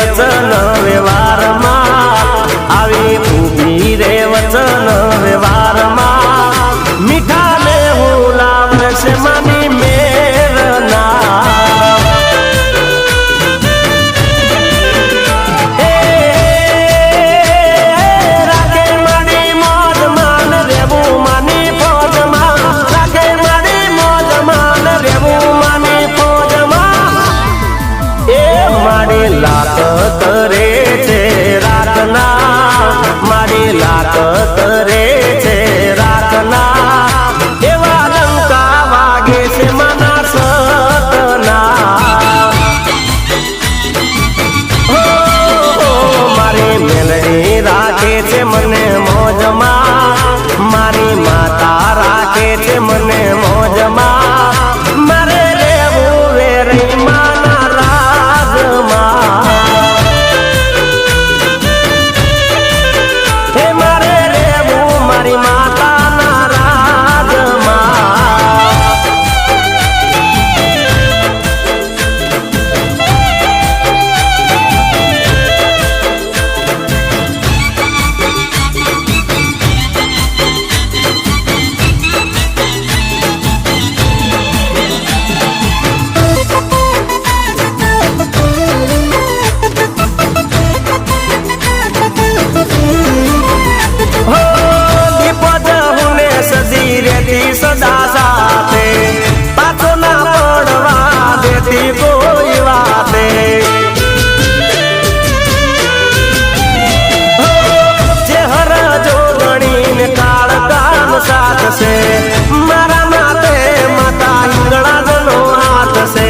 વચન વ્યવહારમાં આવી ઊભી રે વચન વ્યવહારમાં મીઠા ને હું લાવશે માની મેરના રાખે મારી મોજ માન રેવું માની ફોજમાં રાખે મારી મોજ માન રેવું માની ફોજમાં એ મારી લાત કરે છે રાખના મારી લાત કરે છે રાખના એવા ડંકા વાગે છે મના સતના મારી મેલડી રાખે છે મને મોજમાં મારી માતા રાખે છે મને મોજમાં મારે રહેવું વેરી માના રાજમાં હે મારે રહેવું મારી માતાના રાજમાં સદા સાથે પાછો ના પડવા દેતી કોઈ વાતે ચહેર જો ગણીને કાળ કામ સાથ છે મારા માથે માતા હિંગળાનો હાથ છે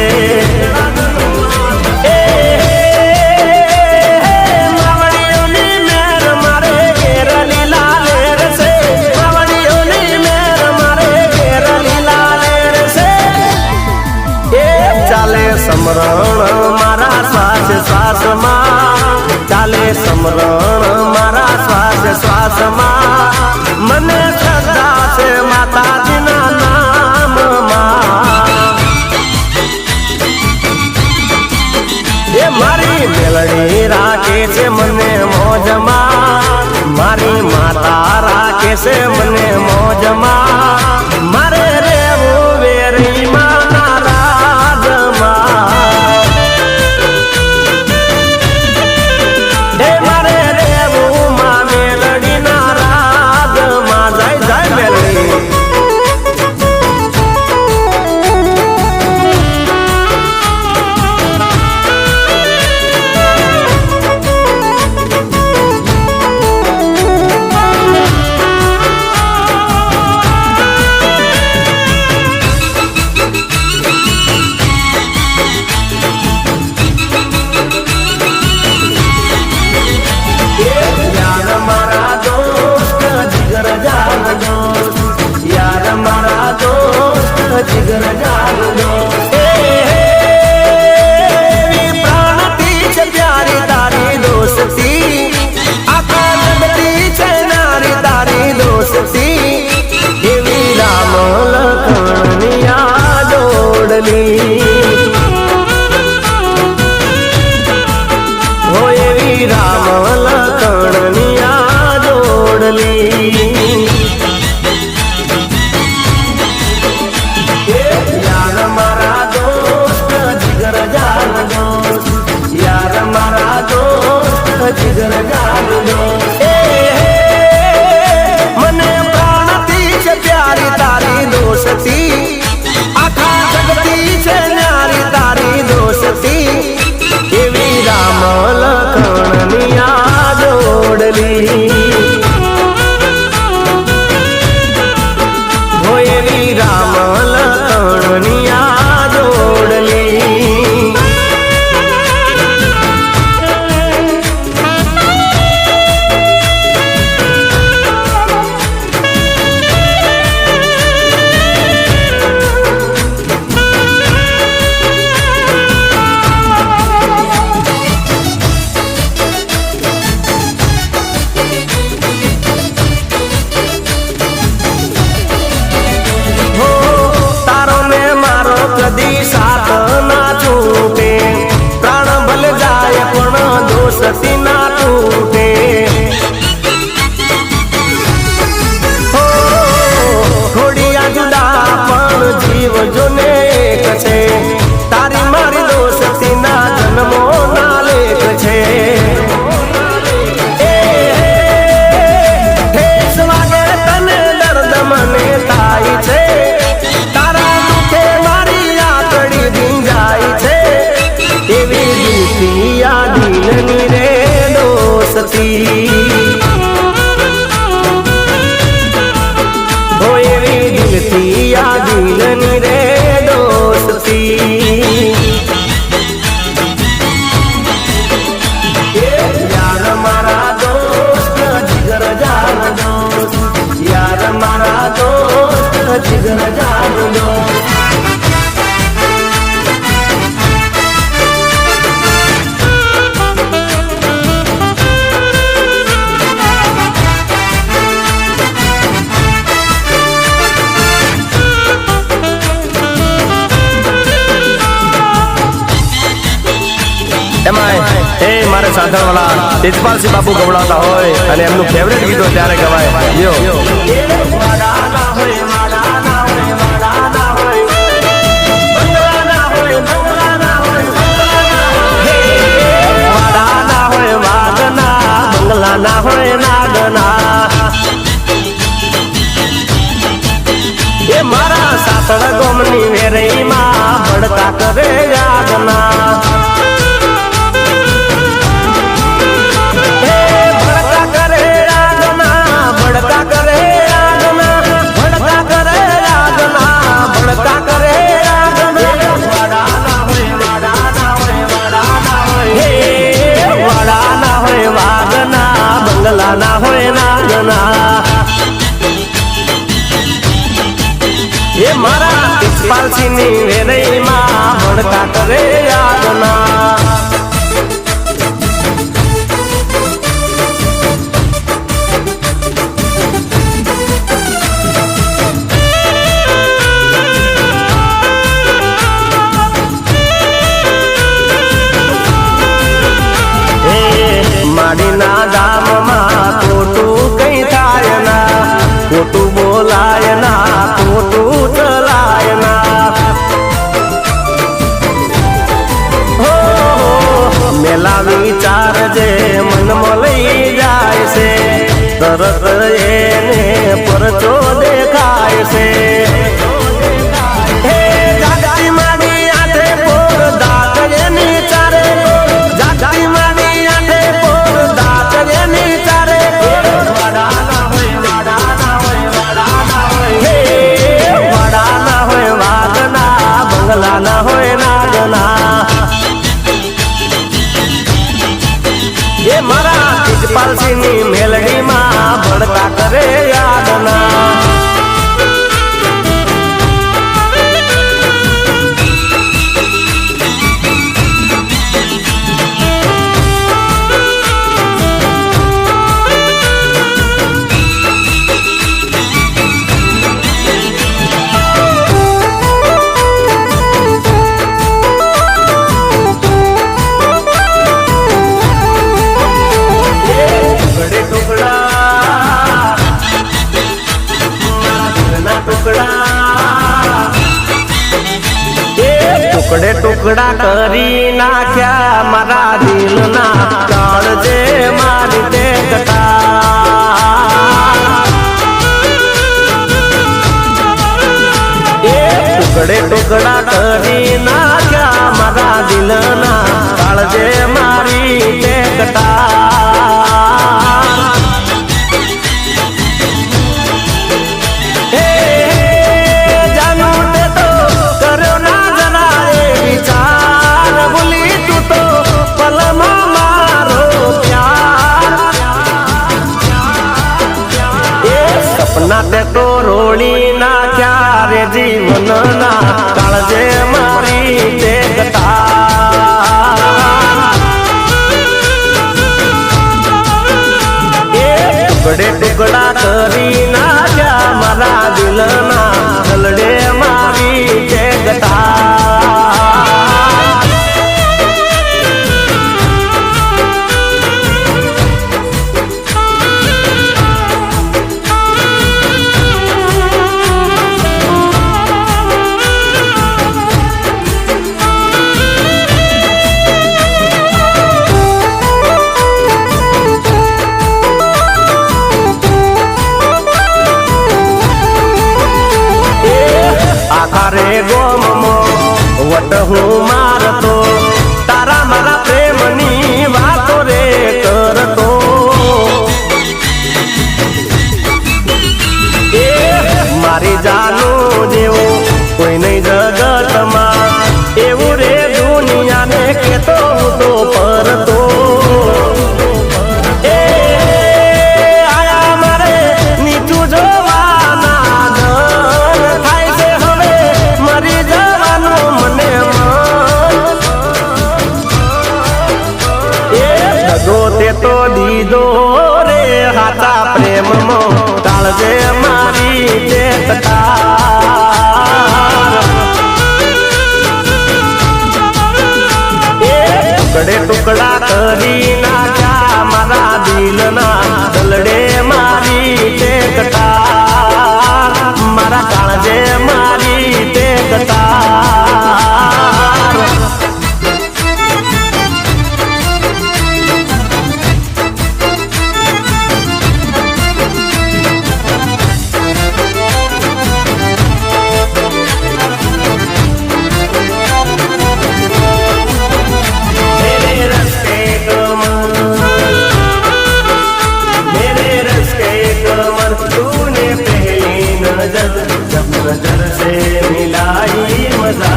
સમરણ મારા શ્વાસ શ્વાસમાં ચાલે સમરણ મારા શ્વાસ શ્વાસમાં મને શ્રદ્ધા છે માતાજીના નામમાં એ મારી મેલડી રાખે છે મને મોજમાં મારી માતા રાખે છે મને મોજમાં મારે રહેવું વેરી માના રાજમાં હે મારે રહેવું માં મેલડીના રાજમાં જય જય મેલડી जिगर जानो प्राणती छे प्यारी तारी दोस्ती आखा जगती छे नारी तारी दोस्ती एवी राम लखन आ जोड़ली हो एवी राम लखन आ जोड़ली जिगर जानो मने प्राणती छे प्यारी तारी दोस्ती आखा जगती छे દોસ્તી ના તૂટે હો થોડિયા જુદા પણ જીવ જોને એક છે તારી મારી દોસ્તી ના જન્મો ના લેખ છે મને થાય છે તારા દુખે મારી આંગળી ભીંજાય છે એવી દિલથી આ દિલની રે દોસ્તી હો એવી દિલથી આ દિલની રે દોસ્તી યાર મારા દોસ્ત જીગર જાન દોસ્ત યાર મારા દોસ્ત જીગર જાન દોસ્ત મારે સાધણવાળા તેજપાલસિંહ બાપુ ગવડાવતા હોય અને એમનું ફેવરેટ ગીતો ત્યારે ગવાય લ્યો બંગલાના હોય નાગના એ મારા સાસણ ગોમની વેરઈમાં ભડકા કરે યાદના ના હોય નાગના એ મારા તેજપાલસિંહ ની વેરઈમાં ભડકા કરે યાદના માડીના ગામમાં ખોટું કઈ થાય ના ખોટું બોલાય ના ખોટું ચલાય ના હો મેલા વિચાર જે મનમાં લઈ જાય છે તરત એને પરચો દેખાય છે ના હોય નાગના એ મારા તેજપાલસિંહ ની મેલડીમાં ભડકા કરે યાદના ટુકડે ટુકડા કરી નાખ્યા મારા દિલના કાળજે મારી તે ટુકડે ટુકડા કરી નાખ્યા મારા દિલના કાળજે મારી તે સપના તે તો રોળી નાખ્યા રે જીવનના કાળજે મારી તે ટુકડે ટુકડા કરી નાખ્યા મારા દિલના ગલડે મારી તે દીધો રે હાથા પ્રેમમાં ટાળજે મારી ચેતકાર ટુકડે ટુકડા કરી નાખ્યા મારા દિલના દલડે મારી ચેતકાર મારા ટાળજે મારી ચેતકાર नजर से मिलाई मजा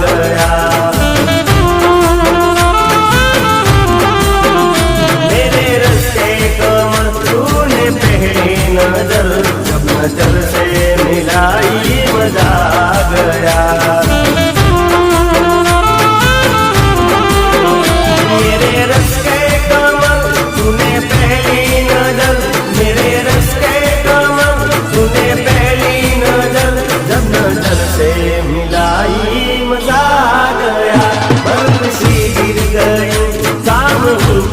गया मेरे रस्ते कमर तूने पहली नजर जब नजर से मिलाई मजा गया मेरे रस्ते कमर तूने पहली नजर मेरे रस्ते कमर तूने पहली नजर जब नजर से मिलाई मजा गया बर्फ सी गिर गई काम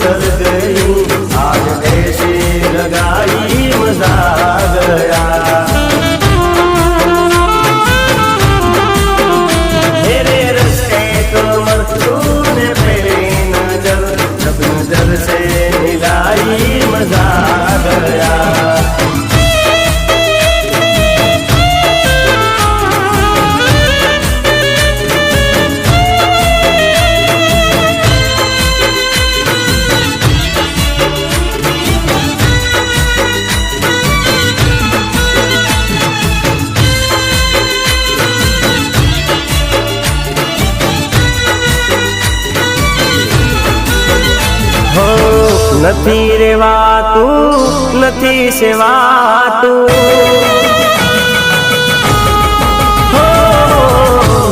कर गई आज ऐसे लगाई मजा गया मेरे रस्ते कमर तूने पहली नजर जब नजर से मिलाई मजा गया નથી રેવાતું નથી સેવાતું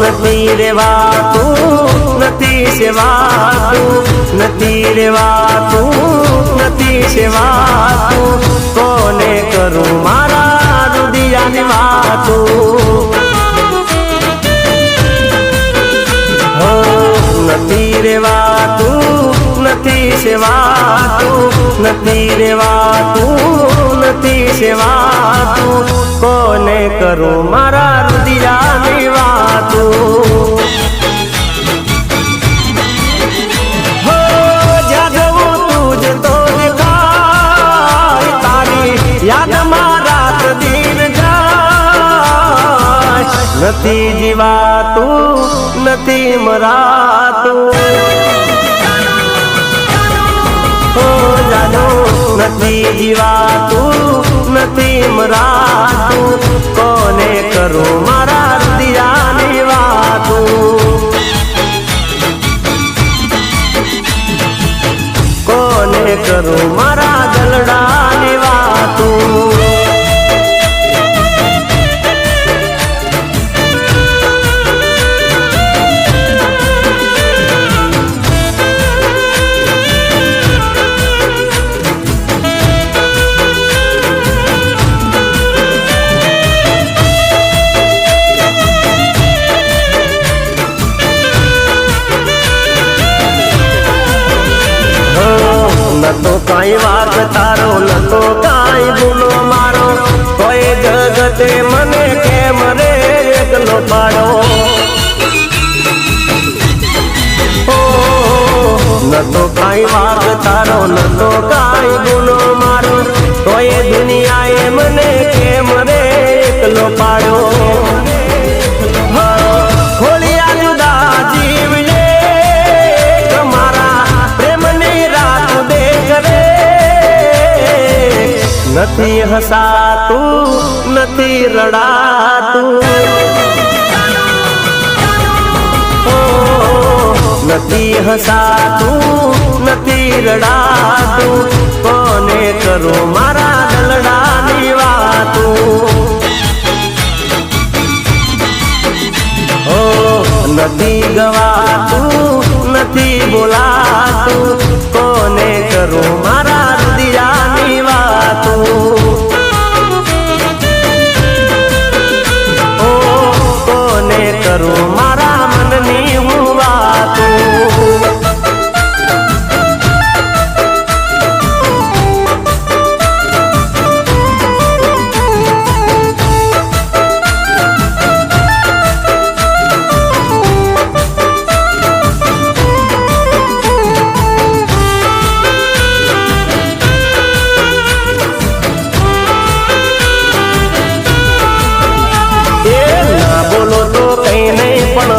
નથી રેવાતું નથી સેવાતું નથી રેવાતું નથી સેવાતું કોને કરું મારા રુદિયાની વાતું નથી રેવાતું નથી સેવાતું નથી રેવાતું નથી સેવાતું કોને કરું મારા રુદિયાની વાતું હો જ્યાં જવું તું જ તો દેખાય તારી યાદમાં રાત દિન જાય નથી જીવાતું નથી મરાતું નથી જીવાતું નથી મરાતું કોને કરું મારા રુદિયાની વાતું કોને કરું મારા દલડાની વાતું નતો કાંઈ વાક તારો નતો કાંઈ ગુનો મારો કોઈ જગતે મને કેમ રે એકલો પાડો નતો કાંઈ વાક તારો નતો કાંઈ ગુનો મારો કોઈ દુનિયાએ મને કેમ રે એકલો પાડ્યો ખોલિયા જુદા જીવને તમારા પ્રેમની રાત નથી હસાતું નથી રડાતું નથી હસાતું નથી રડાતું કોને કરું મારા દલડાની વાતું નથી ગવાતું નથી બોલાતું કોને કરું મારા વાતું ઓ કોને કરું મારા મનની હું વાતું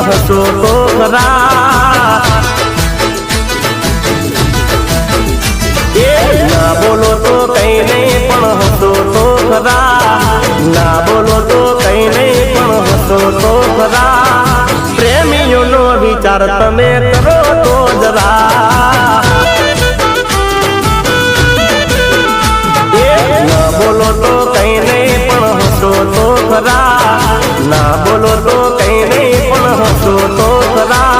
હસો તો ખરા એ ના બોલો તો કઈ નહીં પણ હસો તો ખરા ના બોલો તો કઈ નહીં પણ હસો તો ખરા પ્રેમીઓનો વિચાર તમે કરો તો જરા એ ના બોલો તો કઈ નહીં પણ હસો તો ખરા ના બોલો તો કઈ નહીં પણ હસો તો ખરા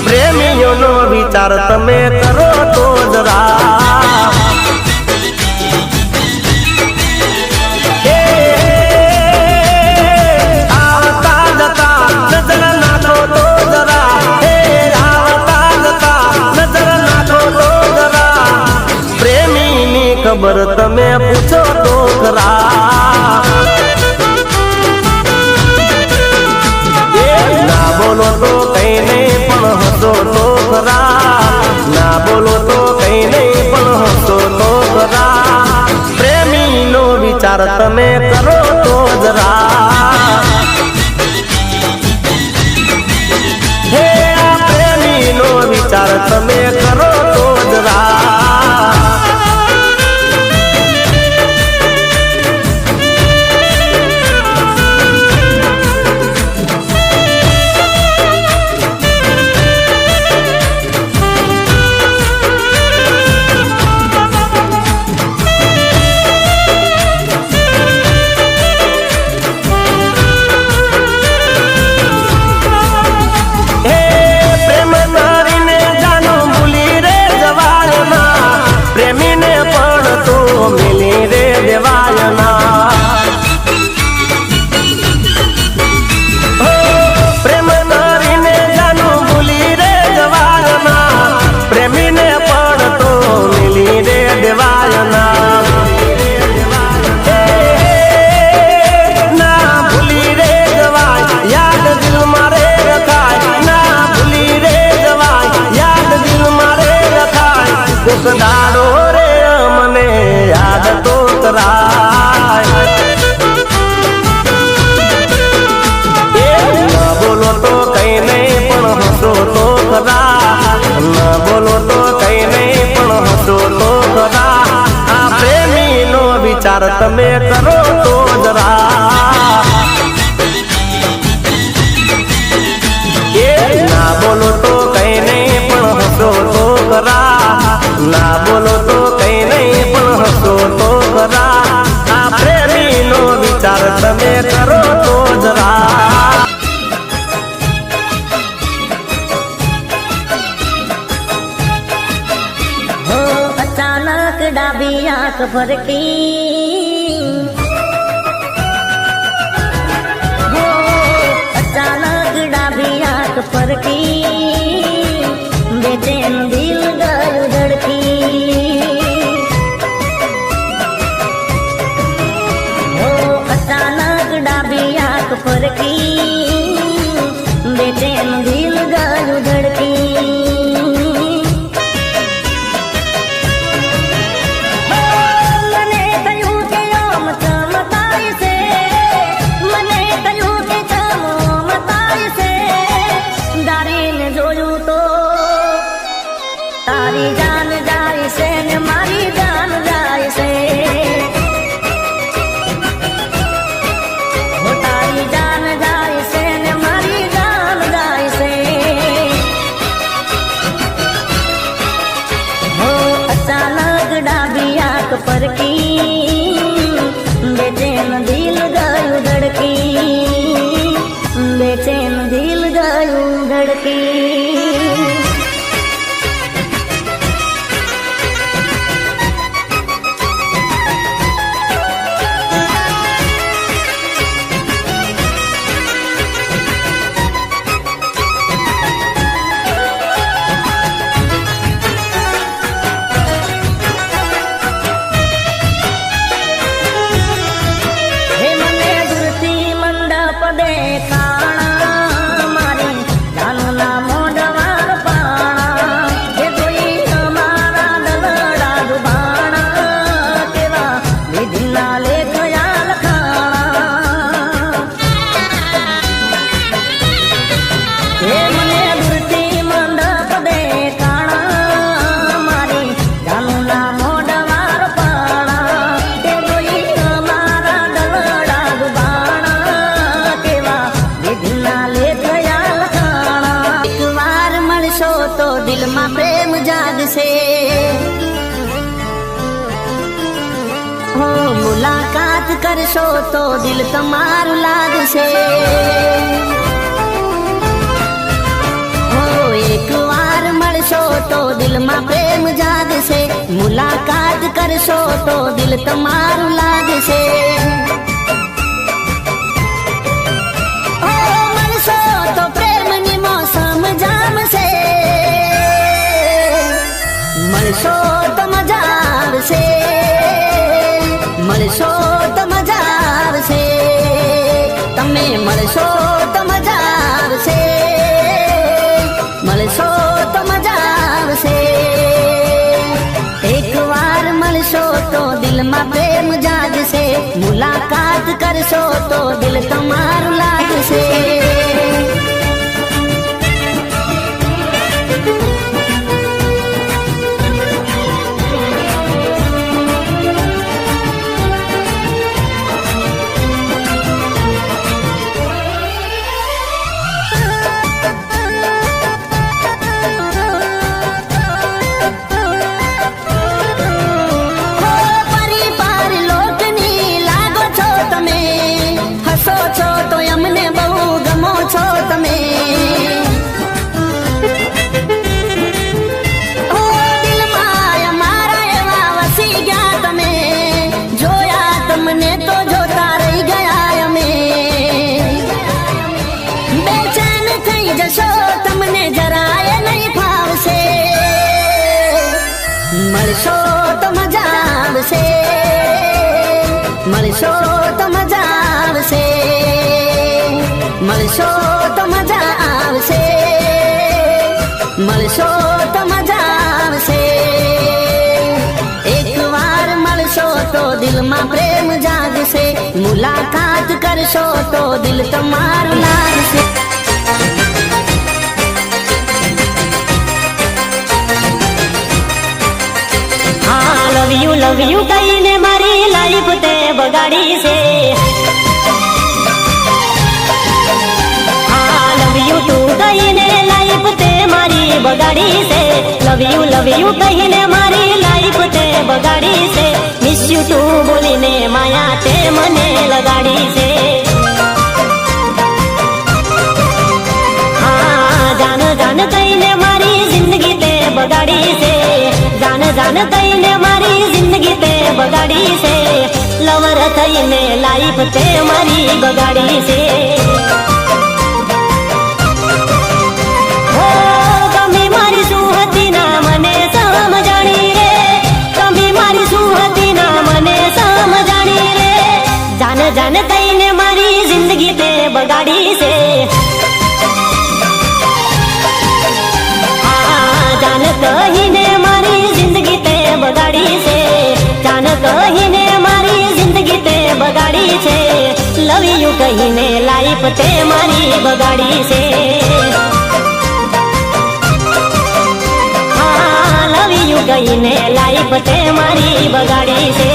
પ્રેમીઓનો વિચાર તમે કરો તો જરા આવતા જતા નજર નાખો તો જરા આવતા જતા નજર નાખો તો જરા પ્રેમીની ખબર તમે પૂછો તો ખરા ના બોલો તો કઈ નહીં પણ હસો તો ખરા ના બોલો તો કઈ નહીં પણ હસો તો ખરા પ્રેમીનો વિચાર તમે કરો તો જરા હે આ પ્રેમીનો વિચાર તમે કરો તો જરા દાડો રે મને યાદ તો કરાય ના બોલો તો કઈ નહીં પણ હસો તો ખરા ના બોલો તો કઈ નહીં પણ હસો તો ખરા આ પ્રેમીનો વિચાર તમે કરો તો જરા ના બોલો તો કઈ નહીં પણ હસો તો ખરા ના બોલો તો કઈ નહીં પણ હસો તો ખરા આ પ્રેમીનો વિચાર તમે કરો તો જરા હો અચાનક ડાબી આંખ ફરકી હો અચાનક ડાબી આંખ ફરકી બેચેન દિલ ગયું ધડકી હો અચાનક ડાબી આંખ ફરકી બેચેન દિલ ગયું ધડકી મને થયું કે આમ ચમકાય છે મને થયું કે ચમકાય છે દારીને જોયું તો તારી જાન જાય છે ને મારી જાન જાય છે તારી જાન જાય છે ને મારી જાન જાય છે હો અચાનક ડાબી આંખ પરકી બેચેન દિલ ગયું ધડકી બેચેન દિલ ગયું ધડકી તો દિલમાં પ્રેમ જાગશે. હો મુલાકાત કરશો તો દિલ તમારું લાગશે. હો એકવાર મળશો તો દિલમાં પ્રેમ જાગશે. મુલાકાત કરશો તો દિલ તમારું લાગશે. મળશો તો પ્રેમની મોસમ જામશે. મળશો તો મજા આવશે. મળશો તો મજા આવશે. તમે મળશો તો મજા આવશે. મળશો તો મજા આવશે. એકવાર મળશો તો દિલમાં પ્રેમ જાગશે. મુલાકાત કરશો તો દિલ તમારું લાગશે. મળશો તો મજા આવશે. મળશો તો મજા આવશે. મળશો તો મજા આવશે. મળશો તો મજા આવશે. એકવાર મળશો તો દિલમાં પ્રેમ જાગશે. મુલાકાત કરશો તો દિલ તમારું લાગશે. લવ યુ કહીને મારી લાઈફ તે બગાડી છે. હા લવ યુ તું કહીને લાઈફ તે મારી બગાડી છે. લવ યુ કહીને મારી લાઈફ તે બગાડી છે. મિસ યુ તું બોલીને માયા તે મને લગાડી છે. હા જાન જાન કહીને મારી જિંદગી તે બગાડી છે. જાન જાન કહીને મારી જિંદગી તે બગાડી છે. લવર થઈને લાઈફ તે મારી બગાડી છે. હો કમી મારી શું હતી ના મને સમજાણી રે. કમી મારી શું હતી ના મને સમજાણી રે. જાન જાન કહીને મારી જિંદગી તે બગાડી છે. હા જાન કહીને મારી જિંદગી તે બગાડી છે. જાન કહીને મારી જિંદગી તે બગાડી છે. લવ યુ કહીને લાઈફ તે મારી બગાડી છે. હા લવ યુ કહીને લાઈફ તે મારી બગાડી છે.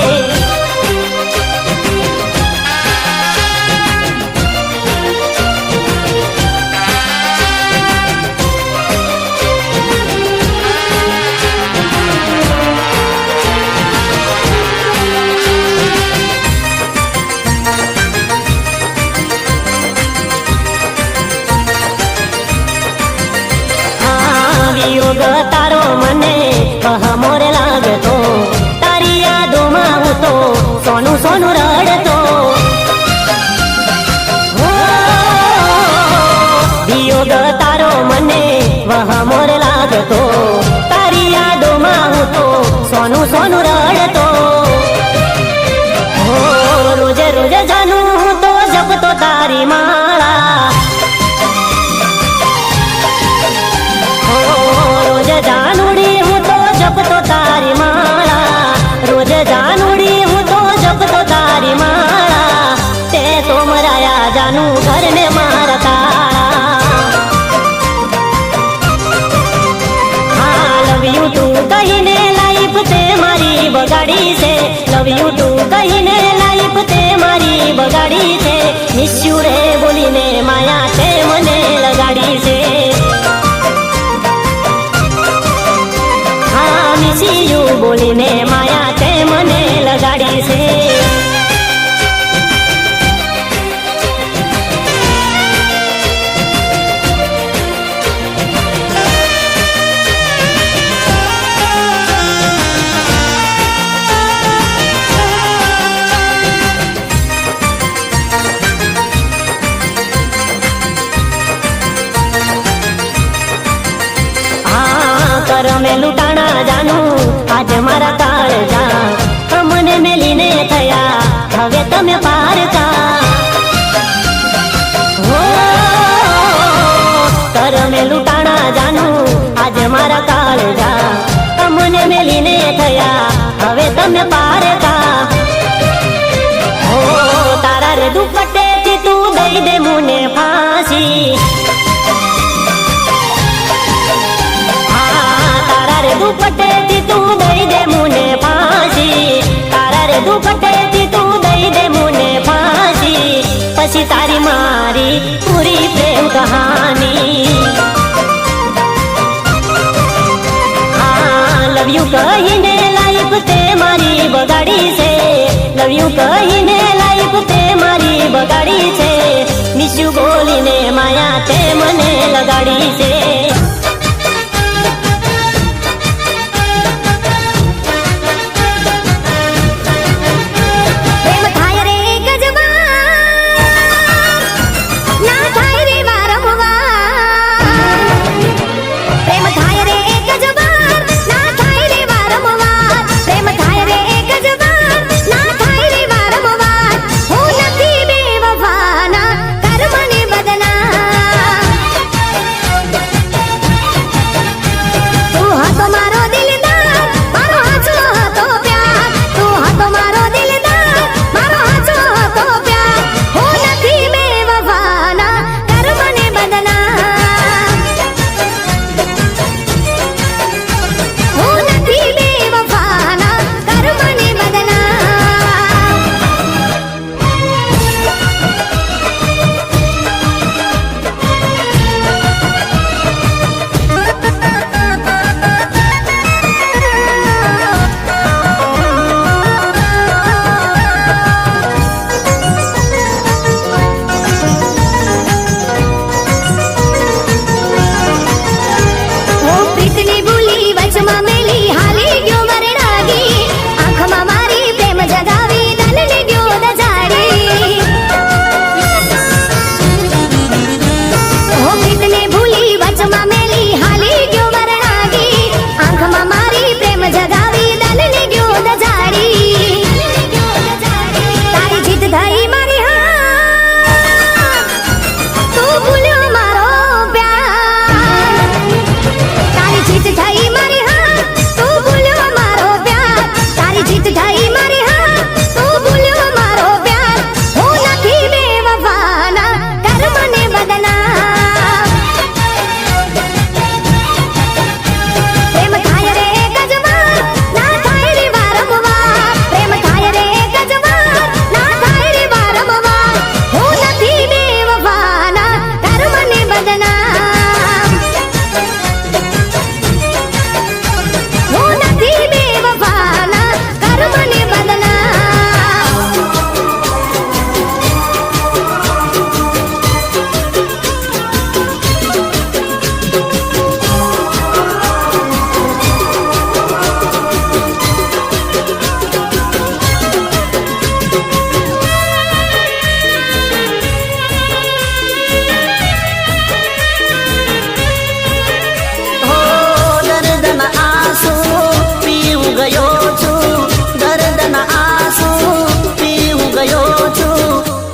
વિયોગ તારો મને કહમોર લાગતો. તારી યાદોમાં હું તો સોનું સોનું રડતો. વિયોગ તારો મને વહમોર લાગતો. તારી યાદોમાં હું તો સોનું સોનું રડતો. રોજ રોજ જાનું હું તો જપતો તારી માળા. રોજ જાનુડી હું તો જપતો તારી માળા. રોજ જાનુડી હું તો જપતો તારી માળા. તે તો મરાયા જાનું ઘરને મારા તાળા. હા લવ યુ તું કહીને લાઈફ તે મારી બગાડી છે. લવ યુ તું કહીને લાઈફ તે મારી બગાડી છે. મિસ યુ રે બોલીને માયા તે મને લગાડી છે. મિસી યુ બોલીને માયા તે મને લગાડી છે. કરમે લૂંટાણા જાનું આજ મારા કાળજા અમને મેલીને થયા હવે તમે પારકા. હો કરમે લૂંટાણા જાનું આજ મારા કાળજા અમને મેલીને થયા હવે તમે પારકા. હો તારા રે દુપટ્ટેથી તું દઈ દે મુને ફાંસી. દુપટ્ટેથી તું દઈ દે મુને ફાંસી. તારા રે દુપટ્ટેથી તું દઈ દે મુને ફાંસી. પછી તારી મારી પૂરી પ્રેમ કહાની. લવ યુ કહીને લાઈફ તે મારી બગાડી છે. લવ યુ કહીને લાઈફ તે મારી બગાડી છે. મિસ યુ બોલીને માયા તે મને લગાડી છે.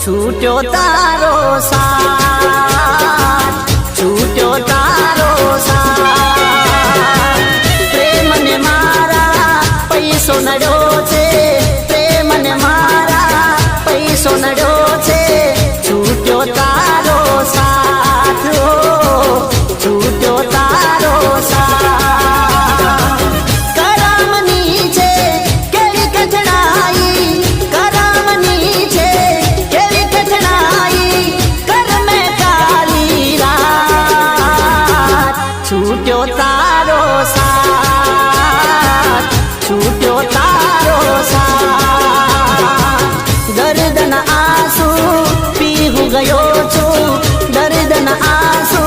છૂટ્યો તારો સાથ, છૂટ્યો તારો સાથ. પ્રેમને મારા પૈસો નડ્યો છે, પ્રેમને મારા પૈસો નડ્યો છે. છૂટ્યો તારો સાથ, છૂટ્યો તારો સાથ. કરમની છે કેવી કઠણાઈ, કરમની છે કેવી કઠણાઈ, કરમે કાલી રાત. છૂટ્યો તારો સાથ, છૂટ્યો તારો સાથ દર્દના આંસુ પીવું ગયો છું દર્દના આંસુ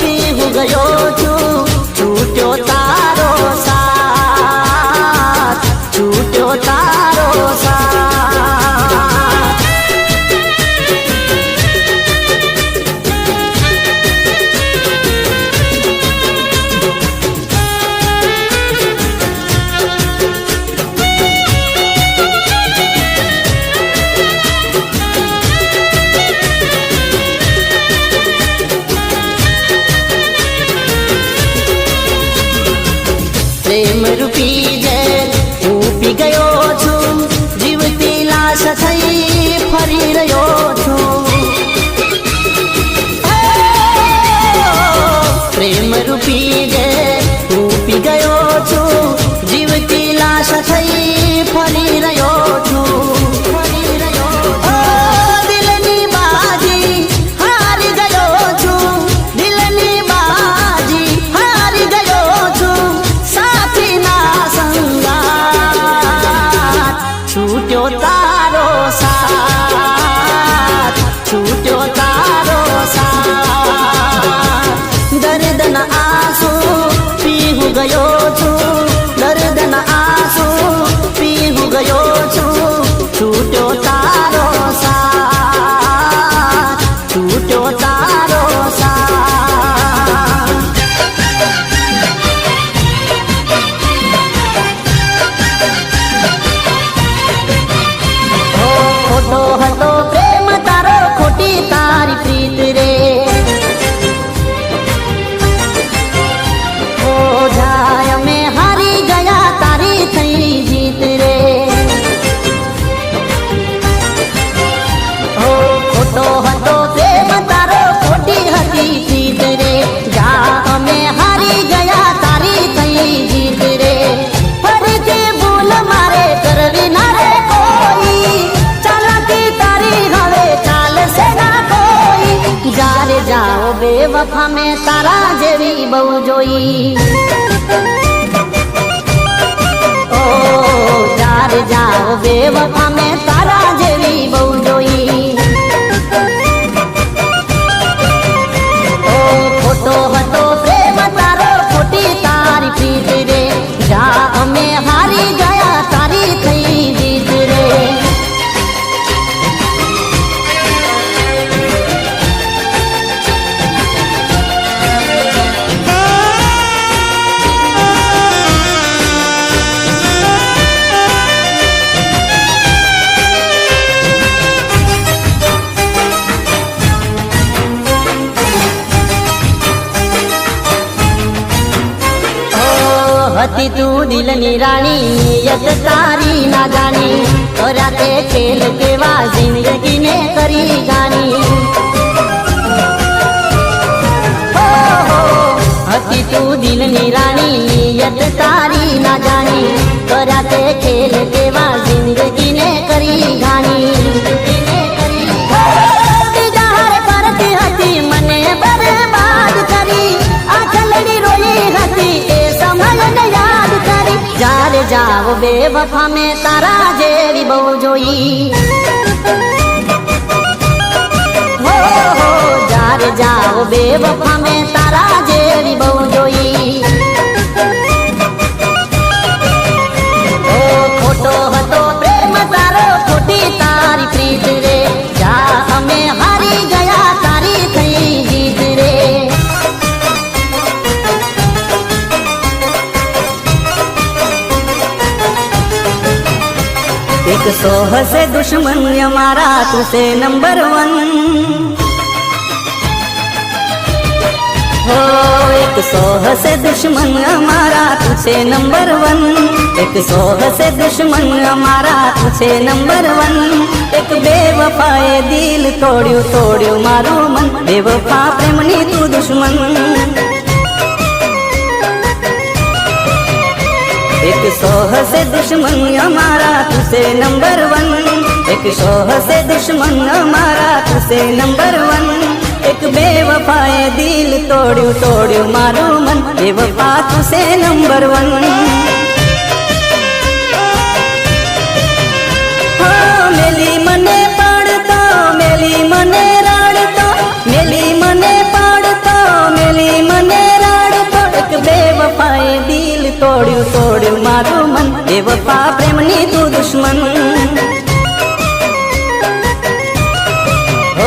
પીવું ગયો છું છૂટ્યો તારો સાથ છૂટ્યો તારો સાથ પ્રેમ રૂપી ઝેર હું પી ગયો છું જીવતી લાશ થઈ ફરી રહ્યો છું પ્રેમ રૂપી ઝેર હું પી ગયો છું જીવતી લાશ થઈ ફરી રહ્યો છું દિલની બાજી હારી ગયો છું દિલની બાજી હારી ગયો છું છૂટ્યો તારો સાથ છૂટ્યો તારો સાથ દર્દના આંસુ પીવું ગયો છું દર્દના આંસુ પીવું ગયો છું છૂટ્યો તારો સાથ છૂટ્યો તારો સાથ ખોટો હતો પ્રેમ તારો ખોટી તારી પ્રીત રે ઓ જાય અમે હારી ગયા તારી થઈ જીત રે ઓ ખોટો હતો પ્રેમ તારો ખોટી હતી પ્રીત રે જા અમે હારી ગયા તારી થઈ જીત રે ફરીથી ભૂલ મારે કરવી ના રે કોઈ જારે જાઓ બેવફા મેં તારા જેવી બહુ જોઈ ઓ જારે જાઓ બેવફા મેં તારા જેવી બહુ જોઈ ઓ ખોટો હતો પ્રેમ તારો ખોટી તારી પ્રીત રે જા અમે હારી ગયા તારી થઈ જીત રે હતી તું દિલની રાણી નિયત તારી ના જાણી રાતે ખેલ કેવા જિંદગીને કરી ગાની હતી તું દિલની રાણી નિયત તારી ના જાણી રાતે ખેલ કેવા જિંદગીને કરી ગાની કરતી હતી મને બરબાદ કરી આ ચલડી રોઈ હતી એ સમયને યાદ કરી જારે જાઓ બેવફા મેં તારા જેવી બહુ જોઈ હો જારે જાઓ બેવફા મેં તારા જેવી બહુ જોઈ ઓ ખોટો હતો પ્રેમ તારો ખોટી તારી પ્રીત રે જા અમે હારી ગયા તારી થઈ જીત રે एक सौ से दुश्मन हमारा तुझसे नंबर वन हो एक सौ से दुश्मन हमारा तुझसे नंबर वन एक सौ से दुश्मन हमारा तुझसे नंबर वन एक बेवफाए दिल तोड़्યું तोड़્યું મારું મન બેવફા પ્રેમની તું દુશ્મન एक सौ से दुश्मन हमारा तुझसे नंबर वन एक सौ से दुश्मन हमारा तुझसे नंबर वन एक बेवफाए दिल तोड़્યું તોડ્યું મારું મન બેવફા तुझसे नंबर वन કરી મને રાડ થોડક બેવફાએ દિલ તોડ્યું તોડ્યું મારું મન બેવફા પ્રેમની તું દુશ્મન ओ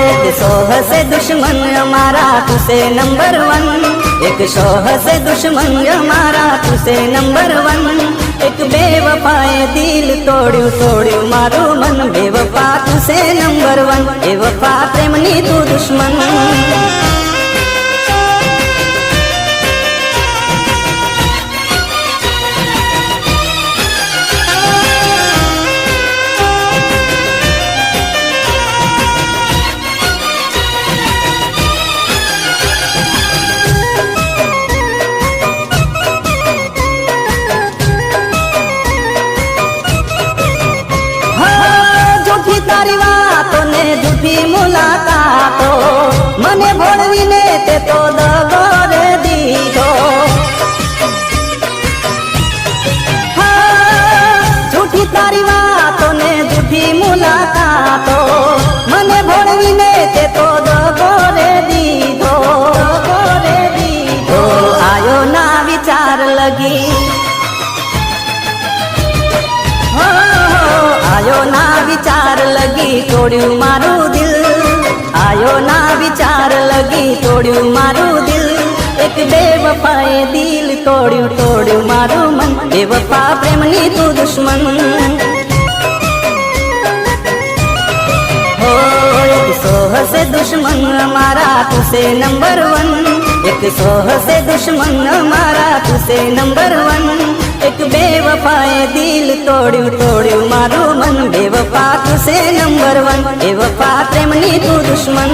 एक सौ से दुश्मन हमारा तुसे नंबर वन एक सौ से दुश्मन हमारा तुसे नंबर वन एक बेवफाए दिल तोड़्યું तोड़્યું મારું મન બેવફા तुसे नंबर वन બેવફા પ્રેમની તું દુશ્મન તારી વાતો ને જૂઠી મુલાકાતો મને ભોળવીને તે તો દગો રે દીધો જૂઠી તારી વાતો ને જૂઠી મુલાકાતો મને ભોળવીને તે તો દગો રે દીધો આયો ના વિચાર લગી आयो ना विचार लगी तोड़्યું मारू दिल आयो ना विचार लगी तोड़्યું मारू दिल एक बेवफाए दिल तोड़્યું तोड़્યું मारू मन बेवफा प्रेमनी तू दुश्मन हो एक सौ से दुश्मन हमारा तुसे नंबर वन एक सौ से दुश्मन हमारा तुसे नंबर वन एक बेवफाए दिल तोड़્યું तोड़્યું મારું મન બેવફા तुसे नंबर वन बेवफा प्रेमनी तू दुश्मन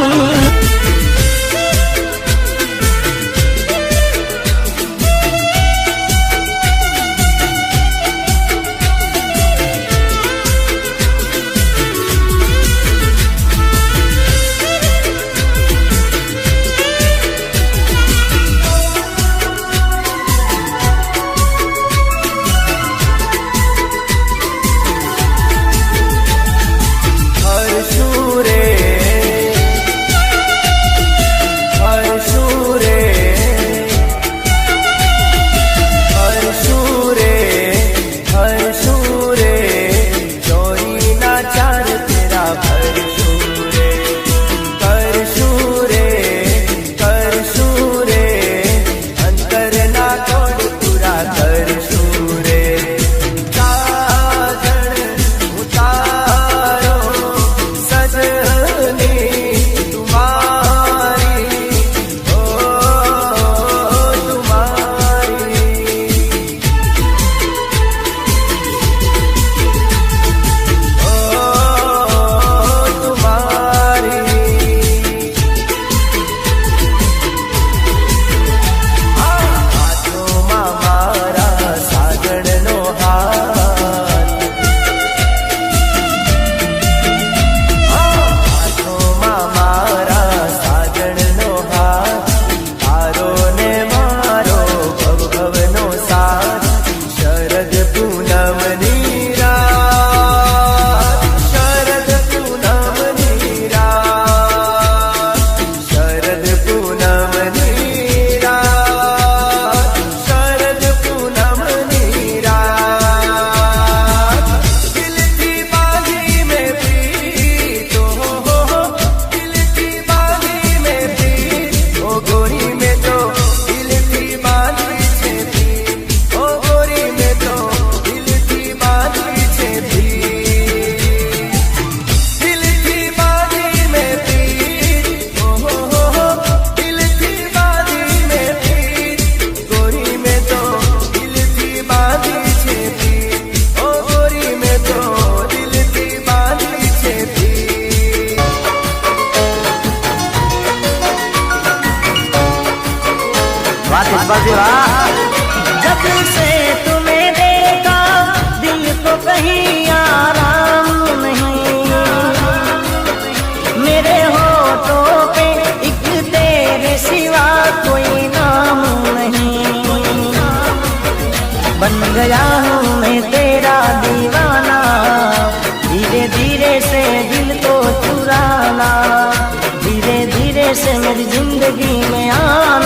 जब से तुम्हें देखा दिल को कहीं आराम नहीं मेरे होठों पे एक तेरे सिवा कोई नाम नहीं बन गया हूँ मैं तेरा दीवाना धीरे धीरे से दिल को चुराना धीरे धीरे से मेरी जिंदगी में आना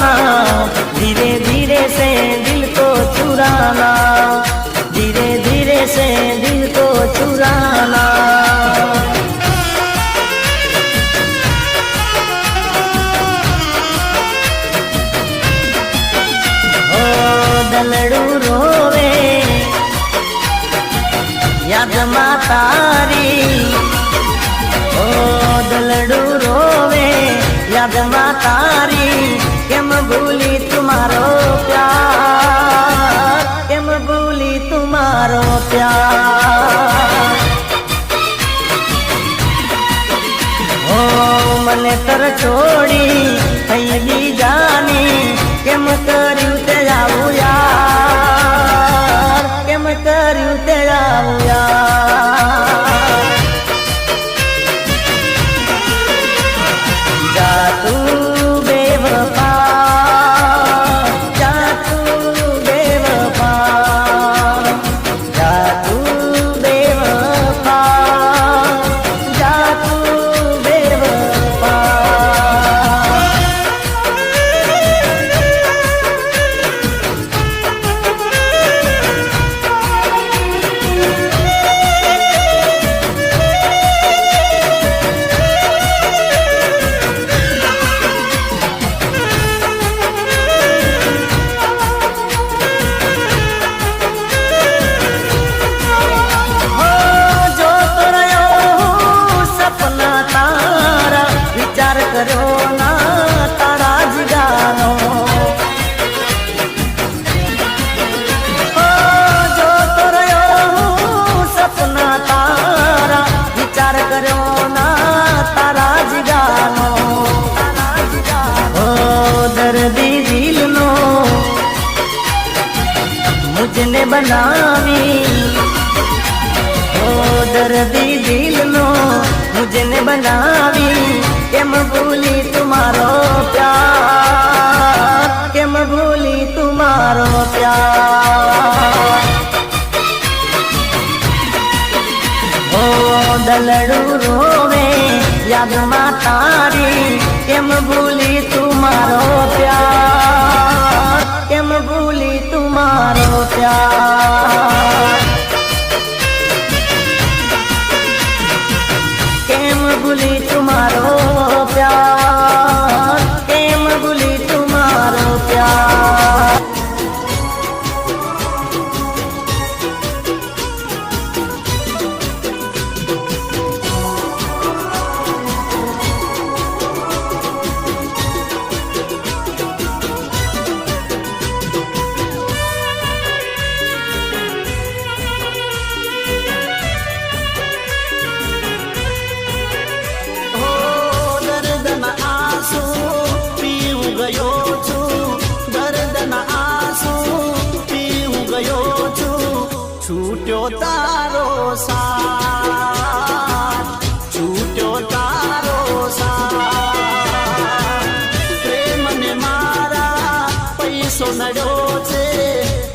દલડું રોવે યાદમાં તારી, ઓ દલડું રોવે યાદમાં તારી, કેમ ભૂલી તુમારો પ્યાર, કેમ ભૂલી તુમારો પ્યાર. ઓ મને તર છોડી થઈ બીજાની, કેમ કર્યું તે આવું યાર, કેમ કર્યું તે આવું યાર. જા તું બેવફા, જા તું બેવફા, જા તું બેવફા, જા તું બેવફા. કર્યો ના તારા જીગાનો, જોતો રહ્યો સપના તારા, વિચાર કર્યો ના તારા જીગાનો. ઓ દર્દી દિલનો મુજને બનાવી, ઓ દર્દી દિલનો મુજને બનાવી, કેમ ભૂલી તુમારો પ્યાર, કેમ ભૂલી તુમારો પ્યાર. ઓ દલડું રોવે યાદમાં તારી, કેમ ભૂલી તુમારો પ્યાર, કેમ ભૂલી તુમારો પ્યાર. કેમ ભૂલી તુમારો પ્યાર, કેમ ભૂલી તુમારો પ્યાર. છૂટ્યો તારો સાથ, છૂટ્યો તારો સાથ. પ્રેમને મારા પૈસો નડ્યો છે,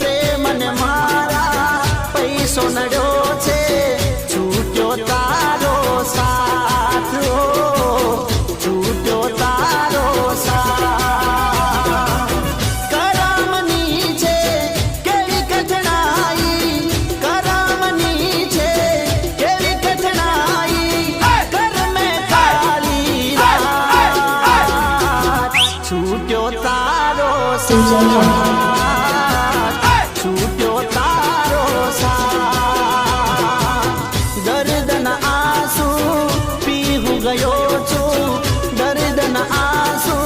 પ્રેમને મારા પૈસો નડ્યો છે, છૂટ્યો તારો સાથ, છૂટ્યો તારો સાથ. કરામની છે કેવી કઠણાઈ, કરામની છે કેવી કઠણાઈ, કર મેં ખાલી રાત, છૂટ્યો તારો સાથ, છૂટ્યો તારો સાથ. દર્દના આંસુ પીહું ગયો છું, દર્દના આંસુ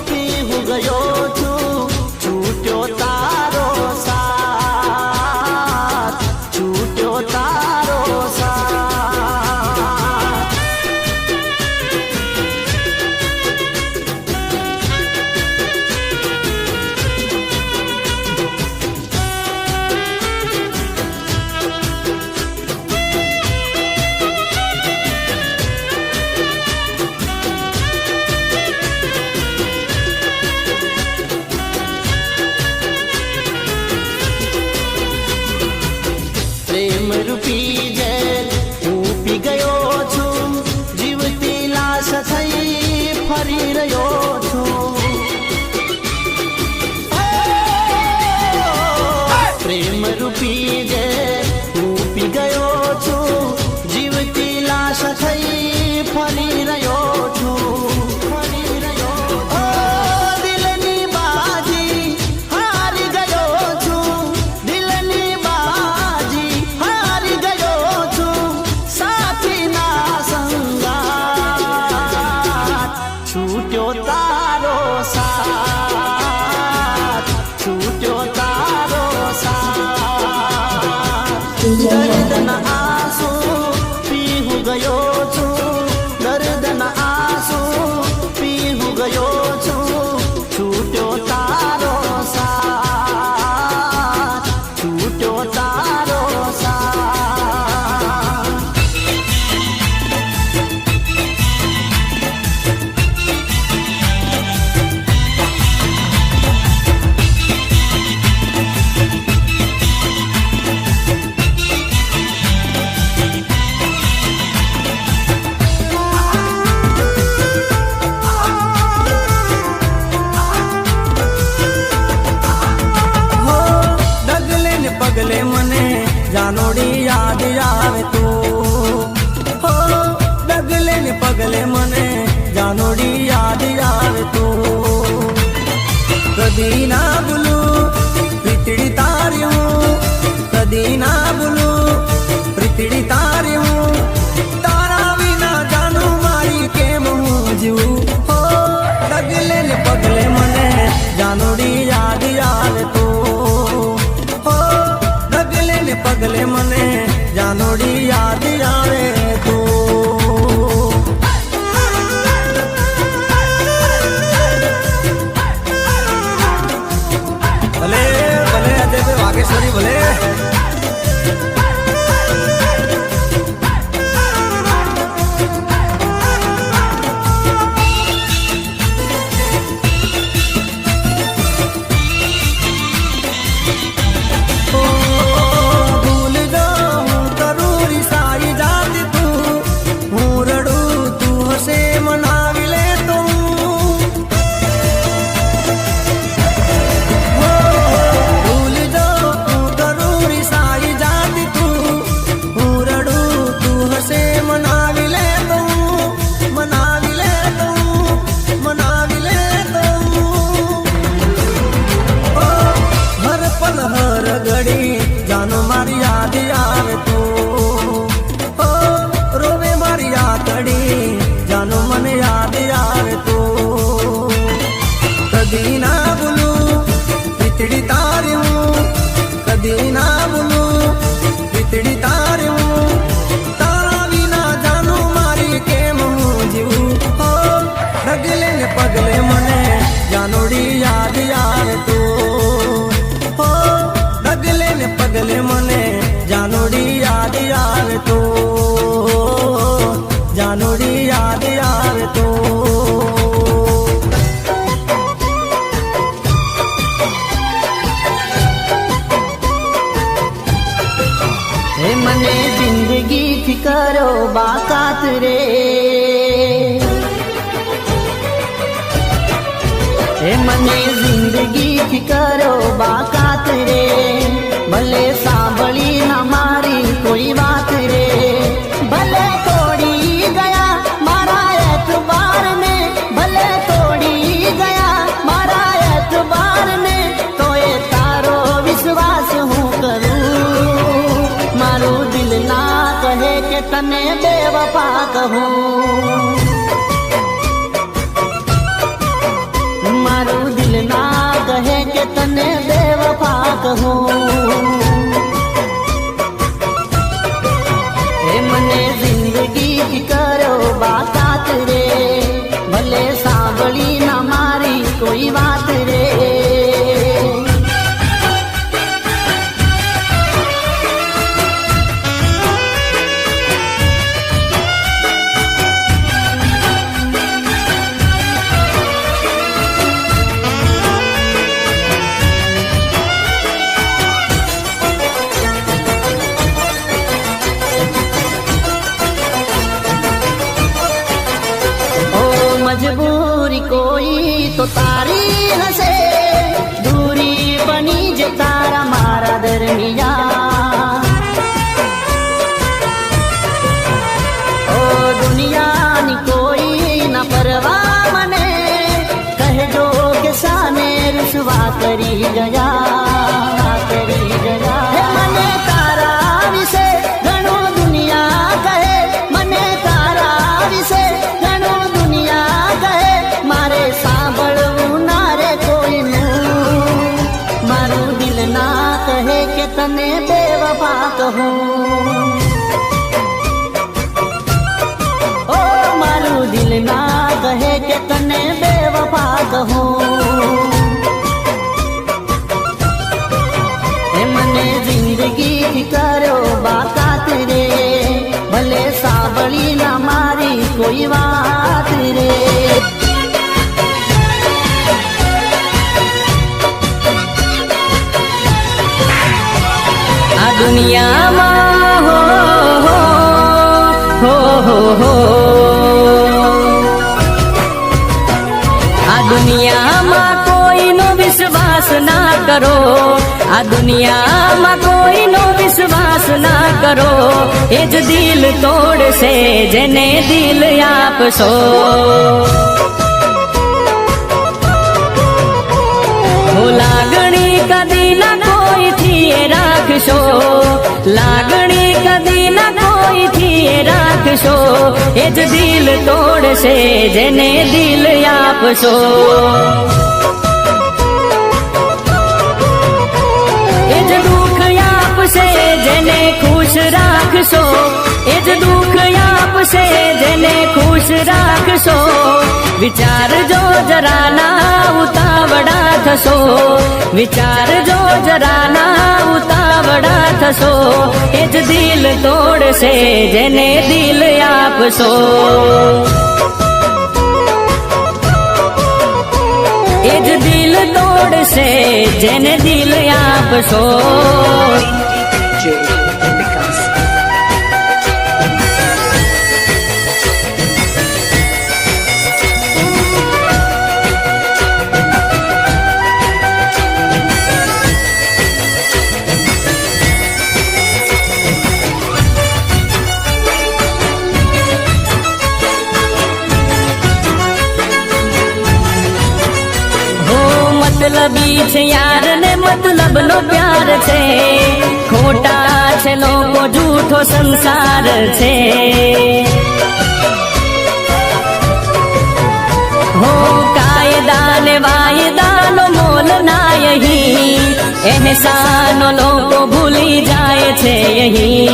પીહું ગયો છું, છૂટ્યો તારો સાથ, છૂટ્યો તારો સાથ. પ્રેમ રૂપી જેલ હું પી ગયો છું, જીવતી લાશ થઈ ફરી રહ્યો છું. પ્રેમ રૂપી જેલ હું પી ગયો છું, જીવતી લાશ થઈ ફરી રહ્યો છું, ફરી રહ્યો છું. દિલની બાજી હારી ગયો છું, बागेश्वरी भले। जानो मारी याद आवे तू, ओ रोवे मारी यादड़ी, जानो मन याद आवे तू। कदी ना बोलू पितड़ी तारी हूँ, कदी ना बोलू पितड़ी तारी हूँ, तारा भी ना जानो मारी के मुँह जीवू। ओ डगले ने पगले मने जानोड़ी याद आवे तू, पगले मने जानोड़ी याद आवे तो, जानोड़ी याद आवे तो। हे मने जिंदगी थी करो बाकात रे, हे मने जिंदगी थी करो बाकात रे, भले सांभળી ना मारी कोई बात रे, भले तोड़ी गया मारा एतबार ने, भले तोड़ी गया मारा एतबार ने, तो ये तारो विश्वास हूँ करूँ, मारू दिल ना कहे के तने बेवफा कहूँ, मारू दिल ना कहे के तने बेवफा कहूँ। मने जिंदगी की करो बात रे, भले सांभળી ना मारी कोई बात रे। मजबूरी कोई तो तारी हसे, दूरी बनी जे तारा मारा दरमिया, ओ दुनिया नी कोई न परवाह मने, कह दो के साने रुसवा करी गया, करी गया। मने तारा विसे घणो दुनिया कहे, मने तारा विसे घणो दुनिया कहे, मारे सांभળવું ना रे कोई नूं, मारू दिल ना कहे के तने बेवफा कहूँ, ओ मारू दिल ना कहे के तने बेवफा कहूँ। मने जिंदगी थी करो बाकात रे, भले सांभળી ना मारी कोई बात रे। आ दुनिया में हो आ दुनिया में कोई नो विश्वास ना करो, आ दुनिया में कोई नो विश्वास ना करो, एज दिल तोड़ से जेने दिल आपसो, हो लागणी कदी ना कोई थी राखशो, लागणी कदी ना कोई थी राखशो, एज दिल तोड़ से जेने दिल आपसो, एज दुख आपसे जेने खुश राखशो, एज दुख आप આપશે જેને ખુશ રાખશો, વિચારજો જરા ના ઉતાવળા થશો, વિચારજો જરા ના ઉતાવળા થશો, એ જ દિલ તોડશે જેને દિલ આપશો, એ જ દિલ તોડશે જેને દિલ આપશો. મતલબી છે યાર ને મતલબ નો પ્યાર છે, ખોટા છે લોકો જૂઠો સંસાર છે, હો કાયદા ને વાયદા નો મોલ ના યહી, એહસાનો લોકો ભૂલી જાય છે યહી,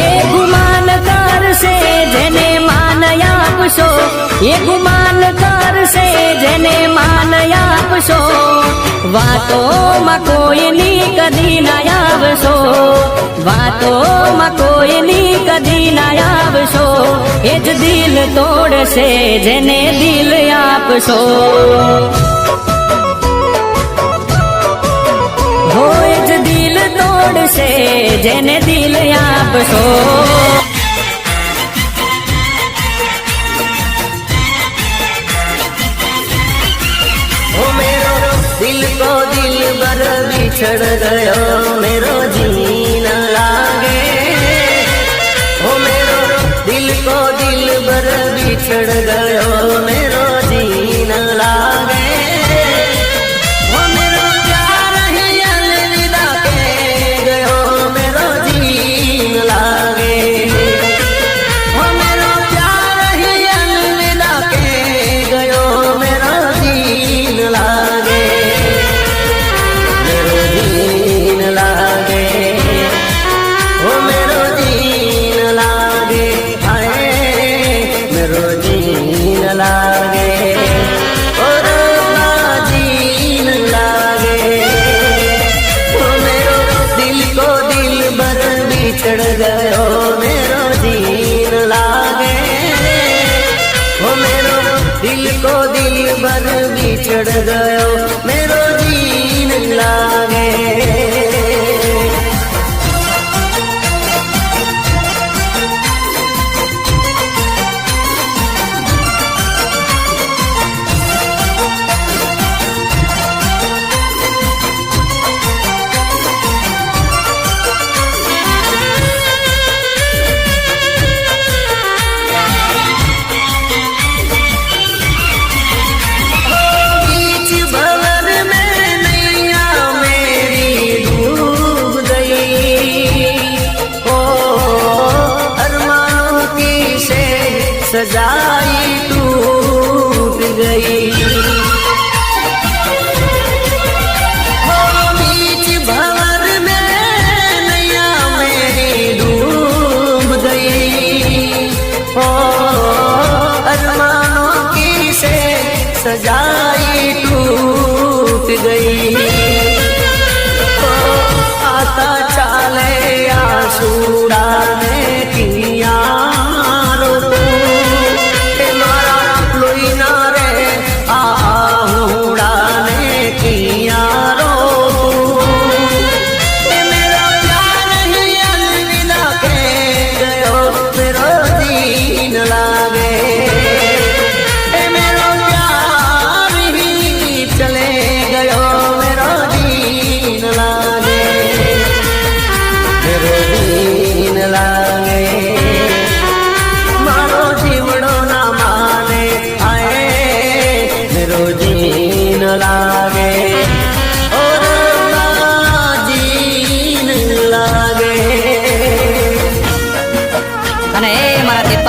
એ ગુમાન કરશે જેને માન આપશો, એ ગુમાન કરશે જેને માન આપશો, વાતોમાં કોઈની કદી ના આવશો, વાતોમાં કોઈની કદી ના આવશો, એ જ દિલ તોડશે જેને દિલ આપશો, હો એ જ દિલ તોડશે જેને દિલ આપશો. दिल को दिल बर बिछड़ गयो मेरो जी न लागे, ओ मेरो दिल को दिल बर बिछड़ गयो मेरो जी न लागे, ओ मेरो प्यार ही अलविदा के गयो मेरो जी न लागे, ओ मेरो प्यार ही अलविदा के गयो मेरो जी न लागे, बिछड़ गयो मेरो जीन लागे, ओ मेरो दिल को दिल बर बिछड़ गयो मेरो जीन लागे. सजाई टूट गई, हो बीच भंवर में नैया मेरी डूब गई, हो अरमानों की से सजाई टूट गई, हो आता चाले आसूड़ा में किया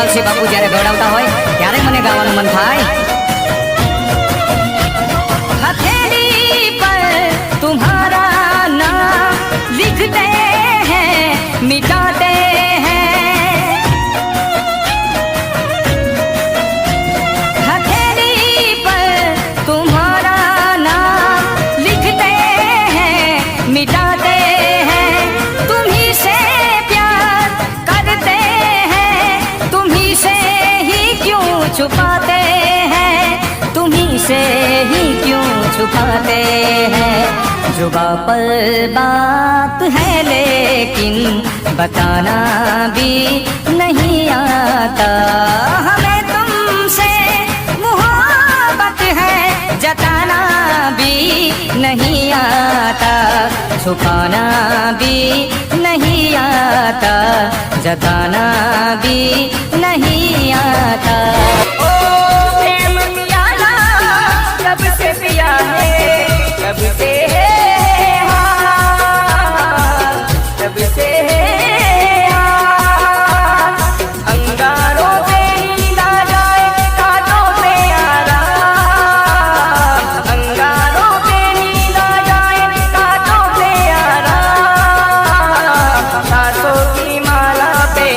તુલસી બાપુ જ્યારે ગવડાવતા હોય ત્યારે મને ગાવાનું મન થાય. હથેળી પર તુમ્હારા નામ लिखते हैं मिटाते हैं छुपाते हैं, तुम्हीं से ही क्यों छुपाते हैं। जुबां पर बात है लेकिन बताना भी नहीं आता, हमें तुमसे मोहब्बत है जताना भी नहीं आता, छुपाना भी नहीं आता, जताना भी नहीं आता। ओ प्रेम प्याला कब से पिया है, कब से है हार, कब से है हार। अंगारों पे नींद आ जाए, कांटों पे आराम, अंगारों पे नींद आ जाए, कांटों पे आराम। सांसों की माला पे,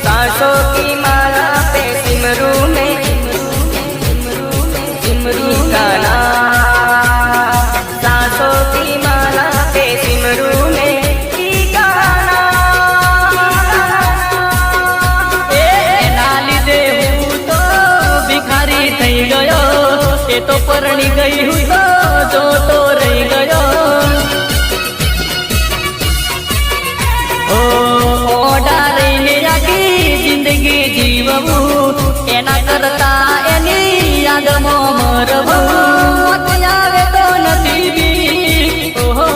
सांसों की माला पे सिमरू में सिमरू का नाम, सांसों की माला पे सिमरू में की का नाम। એના લીધે હું તો ભિખારી થઈ ગયો, એ તો પરણી ગઈ હું તો જોતો રહી ગયો। ઓ ઓઢા રહીને આખી જિંદગી જીવવું, એના કરતા એની યાદમાં મરવું। મોત આવે તો નથી બીક, ઓહો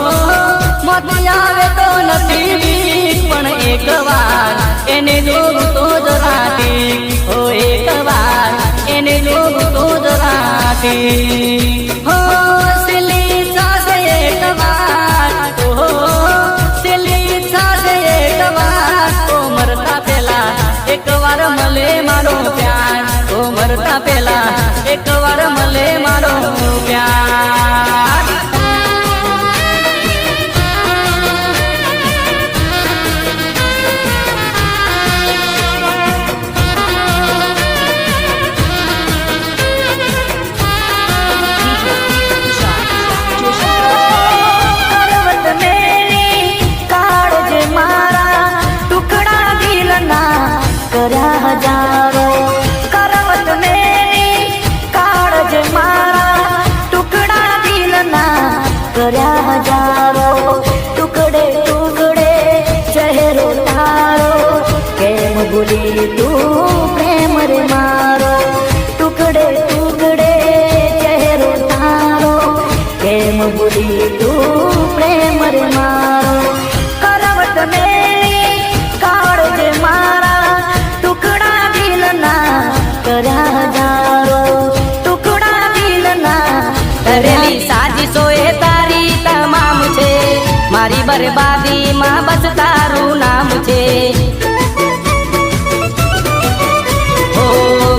મોત આવે તો નથી બીક, પણ એક વાર એને જોવું તો જરા ઠીક, ઓ એક વાર એને જોવું તો જરા ઠીક। હો સિલી સાસે એક વાર, ઓહો સિલી સાસે એક વાર, ઓ મરતા પેલા એક વાર મળે મારો પ્યાર, ઓ મરતા પેલા એક વાર મળે મારો પ્યાર। કરવત મેરી કાળજે મારા, ટુકડા દિલના કર્યા હજારો। કરવત મેરી કાળજે મારા, ટુકડા દિલના કર્યા હજારો। ટુકડે ટુકડે ચહેરો તારો, કેમ ભૂલી તું પ્રેમ રે મારો। ટુકડે ટુકડે ચહેરો તારો, કેમ ભૂલી તું પ્રેમ રે મારો। કરવત મેરી કાળજે મારા, ટુકડા દિલના કર્યા હજારો। ટુકડા દિલના કરેલી સાજીશો એ તારી તમામ છે, મારી બરબાદીમાં બસ તારું નામ છે। ઓ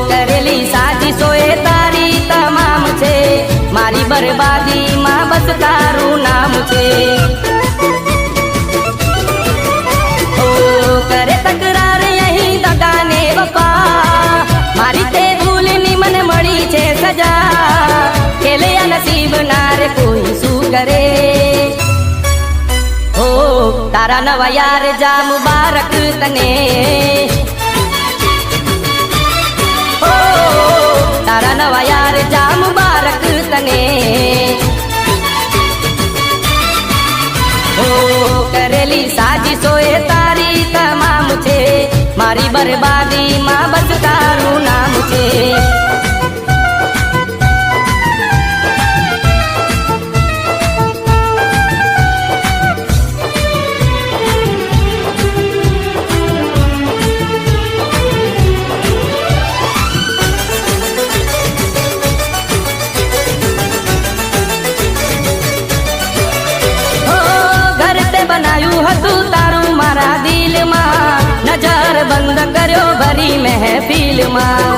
કરેલી સાજીશો એ તારી તમામ છે, મારી બરબાદીમાં બસ તારું નામ છે। ઓ કરે તકરાર અહીં દગાને વફા, મારી તે ભૂલની મને મળી છે સજા। ખેલે આ નસીબ ના રે કોઈ શું કરે, ઓ તારા નવા યાર જા મુબારક તને। ઓ તારા નવા યાર જા મુબારક તને। ઓ કરેલી સાજીશો એ તારી તમામ છે, મારી બરબાદીમાં બસ તારું નામ છે। બનાયું હતું તારું મારા દિલમાં, નજર બંધ કર્યો ભરી મહેફિલમાં।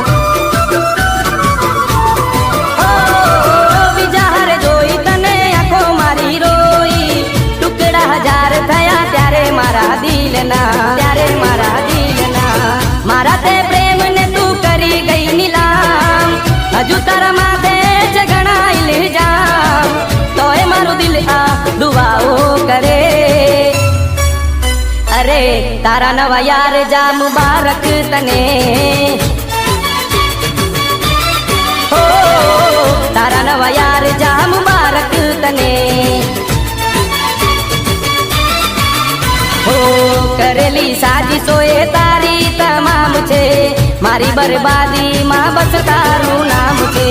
વિચાર જોઈ તને આંખો મારી રોઈ, ટુકડા હજાર થયા ત્યારે મારા દિલના, ત્યારે મારા દિલના। મારા તે પ્રેમને તું કરી ગઈ નીલામ, હજુ તારા માથે છે ઘણા ઇલ્ઝામ, તોય મારું દિલ આ દુઆઓ કરે। અરે તારા નવા યાર જા મુબારક તને। તારા નવા યાર જા મુબારક તને હો કરેલી સાજીશો એ તારી તમામ છે મારી બરબાદી માં બસ તારું નામ છે